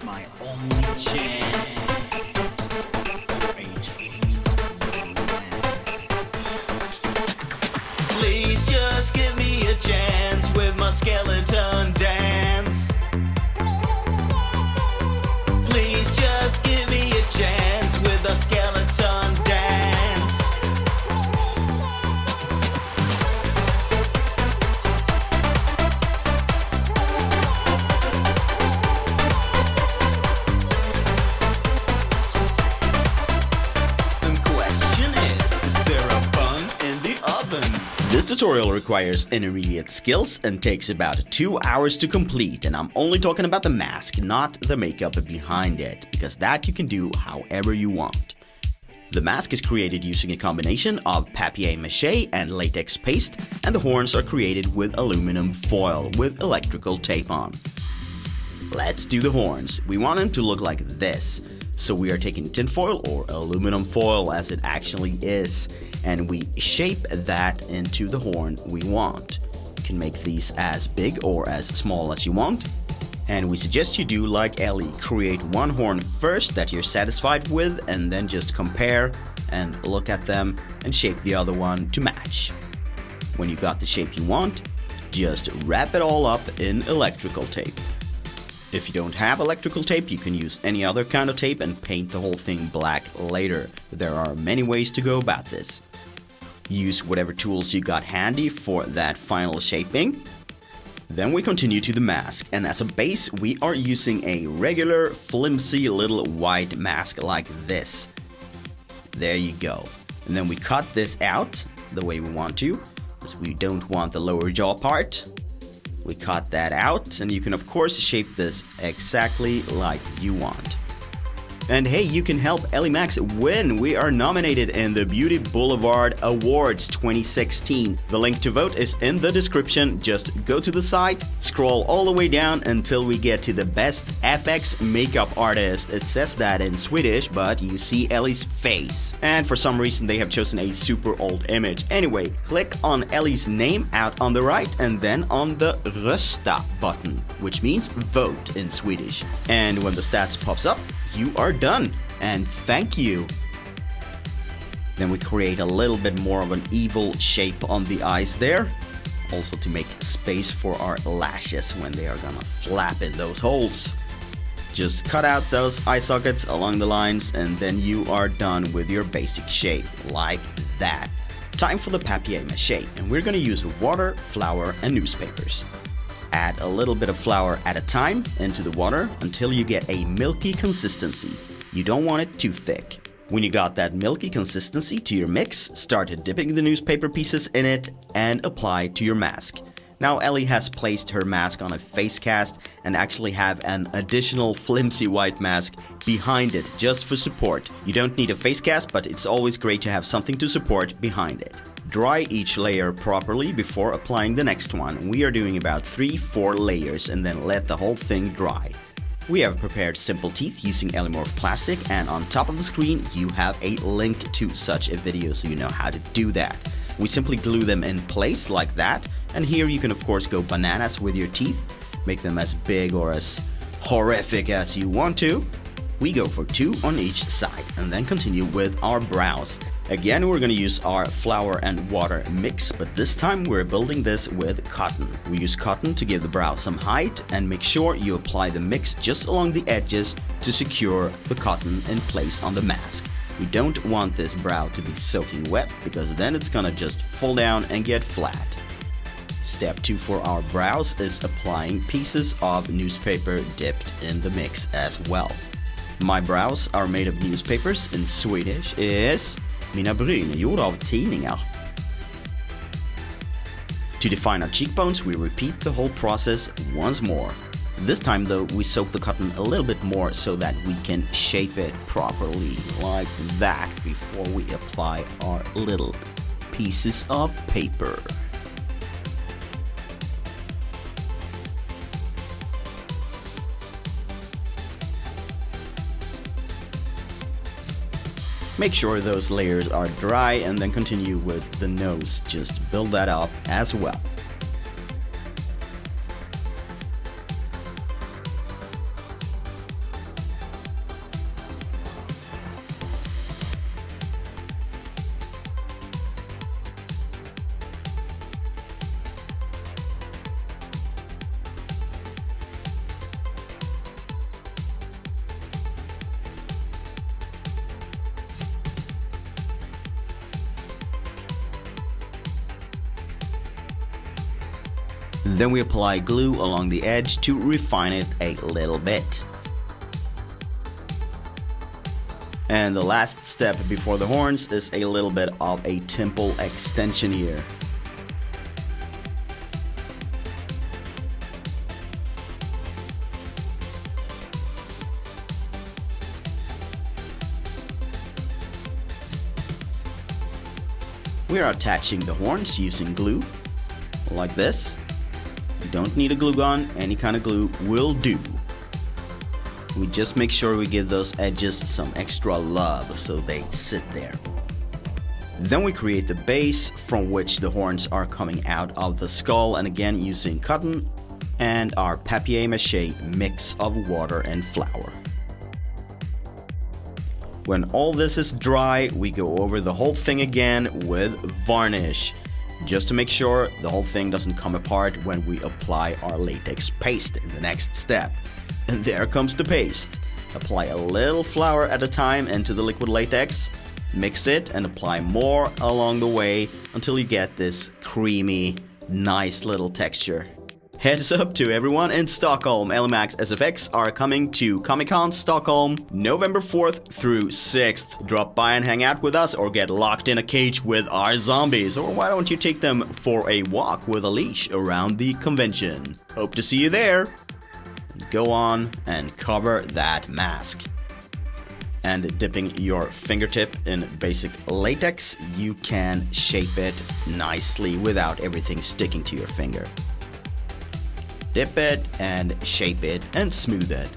is my only chance for a true romance. Please just give me a chance with my skeleton dance. Please just give me a chance with a skeleton dance. This tutorial requires intermediate skills and takes about 2 hours to complete, and I'm only talking about the mask, not the makeup behind it, because that you can do however you want. The mask is created using a combination of papier mache and latex paste, and the horns are created with aluminum foil with electrical tape on. Let's do the horns. We want them to look like this. So we are taking tinfoil, or aluminum foil as it actually is, and we shape that into the horn we want. You can make these as big or as small as you want. And we suggest you do like Ellie, create one horn first that you're satisfied with, and then just compare and look at them and shape the other one to match. When you got the shape you want, just wrap it all up in electrical tape. If you don't have electrical tape, you can use any other kind of tape and paint the whole thing black later. There are many ways to go about this. Use whatever tools you got handy for that final shaping. Then we continue to the mask, and as a base we are using a regular flimsy little white mask like this. There you go. And then we cut this out the way we want to, because we don't want the lower jaw part. We cut that out, and you can of course shape this exactly like you want. And hey, you can help Ellie Max win. We are nominated in the Beauty Boulevard Awards 2016. The link to vote is in the description. Just go to the site, scroll all the way down until we get to the best FX makeup artist. It says that in Swedish, but you see Ellie's face. And for some reason they have chosen a super old image. Anyway, click on Ellie's name out on the right and then on the Rösta button, which means vote in Swedish. And when the stats pops up, you are done, and thank you. Then we create a little bit more of an evil shape on the eyes there, also to make space for our lashes when they are gonna flap in those holes. Just cut out those eye sockets along the lines, and then you are done with your basic shape, like that. Time for the papier mache, and we're gonna use water, flour, and newspapers. Add a little bit of flour at a time into the water until you get a milky consistency. You don't want it too thick. When you got that milky consistency to your mix, start dipping the newspaper pieces in it and apply to your mask. Now Ellie has placed her mask on a face cast and actually have an additional flimsy white mask behind it just for support. You don't need a face cast, but it's always great to have something to support behind it. Dry each layer properly before applying the next one. We are doing about 3-4 layers and then let the whole thing dry. We have prepared simple teeth using Elimorph plastic, and on top of the screen you have a link to such a video so you know how to do that. We simply glue them in place like that, and here you can of course go bananas with your teeth, make them as big or as horrific as you want to. We go for 2 on each side and then continue with our brows. Again, we're going to use our flour and water mix, but this time we're building this with cotton. We use cotton to give the brow some height, and make sure you apply the mix just along the edges to secure the cotton in place on the mask. We don't want this brow to be soaking wet, because then it's gonna just fall down and get flat. Step 2 for our brows is applying pieces of newspaper dipped in the mix as well. My brows are made of newspapers. In Swedish is mina bryn är gjorda av tidningar. To define our cheekbones, we repeat the whole process once more. This time though, we soak the cotton a little bit more so that we can shape it properly like that before we apply our little pieces of paper. Make sure those layers are dry and then continue with the nose. Just build that up as well. Then we apply glue along the edge to refine it a little bit. And the last step before the horns is a little bit of a temple extension here. We are attaching the horns using glue, like this. You don't need a glue gun, any kind of glue will do. We just make sure we give those edges some extra love so they sit there. Then we create the base from which the horns are coming out of the skull, and again using cotton and our papier mache mix of water and flour. When all this is dry, we go over the whole thing again with varnish, just to make sure the whole thing doesn't come apart when we apply our latex paste in the next step. And there comes the paste. Apply a little flour at a time into the liquid latex, mix it and apply more along the way until you get this creamy, nice little texture. Heads up to everyone in Stockholm, LMAX SFX are coming to Comic-Con Stockholm November 4th through 6th. Drop by and hang out with us or get locked in a cage with our zombies. Or why don't you take them for a walk with a leash around the convention? Hope to see you there. Go on and cover that mask. And dipping your fingertip in basic latex, you can shape it nicely without everything sticking to your finger. Dip it and shape it and smooth it.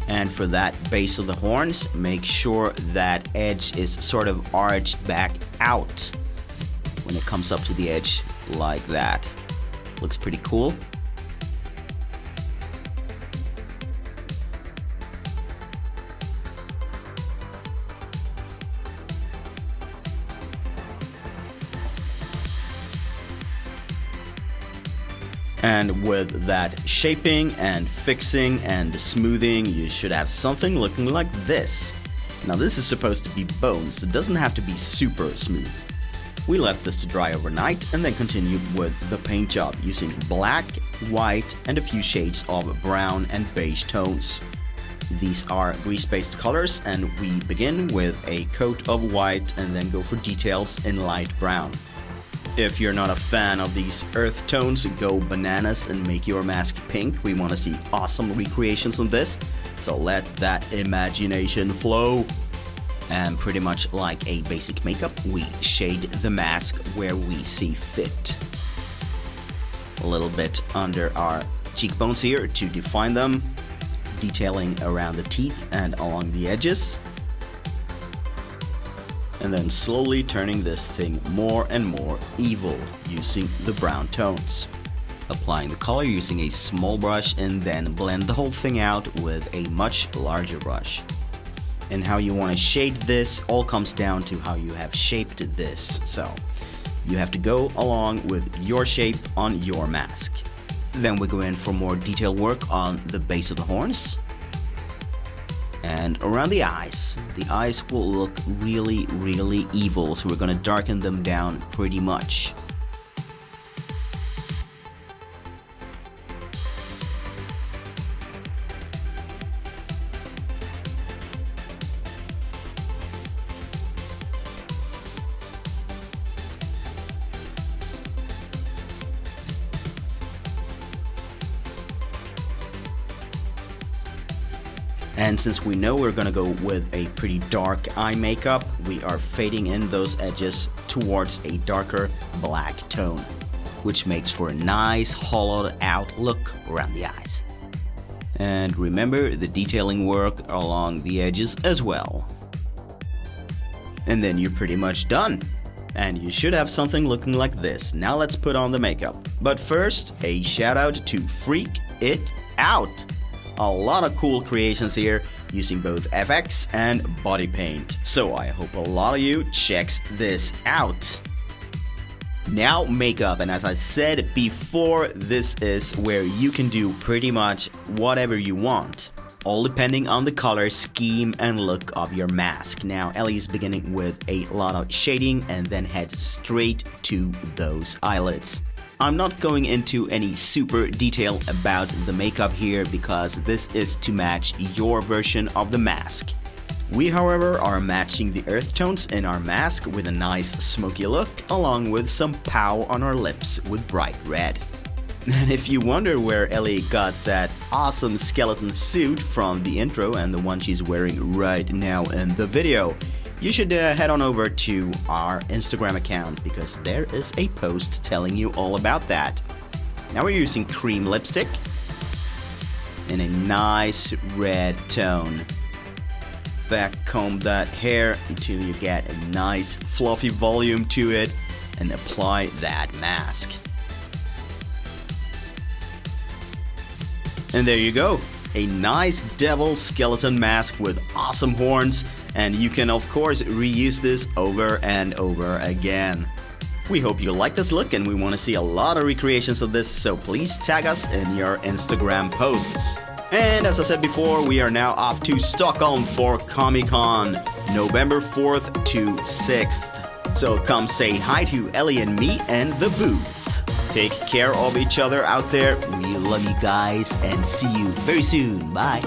And for that base of the horns, make sure that edge is sort of arched back out when it comes up to the edge like that. Looks pretty cool. And with that shaping and fixing and smoothing, you should have something looking like this. Now this is supposed to be bone, so it doesn't have to be super smooth. We left this to dry overnight and then continued with the paint job using black, white and a few shades of brown and beige tones. These are grease-based colors and we begin with a coat of white and then go for details in light brown. If you're not a fan of these earth tones, go bananas and make your mask pink. We want to see awesome recreations of this, so let that imagination flow. And pretty much like a basic makeup, we shade the mask where we see fit. A little bit under our cheekbones here to define them, detailing around the teeth and along the edges. And then slowly turning this thing more and more evil using the brown tones. Applying the color using a small brush and then blend the whole thing out with a much larger brush. And how you want to shade this all comes down to how you have shaped this. So you have to go along with your shape on your mask. Then we go in for more detail work on the base of the horns. And around the eyes. The eyes will look really, really evil, so we're going to darken them down pretty much. And since we know we're gonna go with a pretty dark eye makeup, we are fading in those edges towards a darker black tone, which makes for a nice hollowed out look around the eyes. And remember the detailing work along the edges as well. And then you're pretty much done. And you should have something looking like this. Now let's put on the makeup. But first, a shout out to Freak It Out. A lot of cool creations here using both FX and body paint. So I hope a lot of you checks this out. Now makeup, and as I said before, this is where you can do pretty much whatever you want, all depending on the color scheme and look of your mask. Now Ellie is beginning with a lot of shading and then heads straight to those eyelids. I'm not going into any super detail about the makeup here because this is to match your version of the mask. We, however, are matching the earth tones in our mask with a nice smoky look, along with some pow on our lips with bright red. And if you wonder where Ellie got that awesome skeleton suit from the intro and the one she's wearing right now in the video, you should head on over to our Instagram account because there is a post telling you all about that. Now we're using cream lipstick in a nice red tone. Backcomb that hair until you get a nice fluffy volume to it and apply that mask. And there you go, a nice devil skeleton mask with awesome horns, and you can of course reuse this over and over again. We hope you like this look and we want to see a lot of recreations of this, so please tag us in your Instagram posts. And as I said before, we are now off to Stockholm for Comic-Con, November 4th to 6th. So come say hi to Ellie and me and the booth. Take care of each other out there. We love you guys and see you very soon. Bye.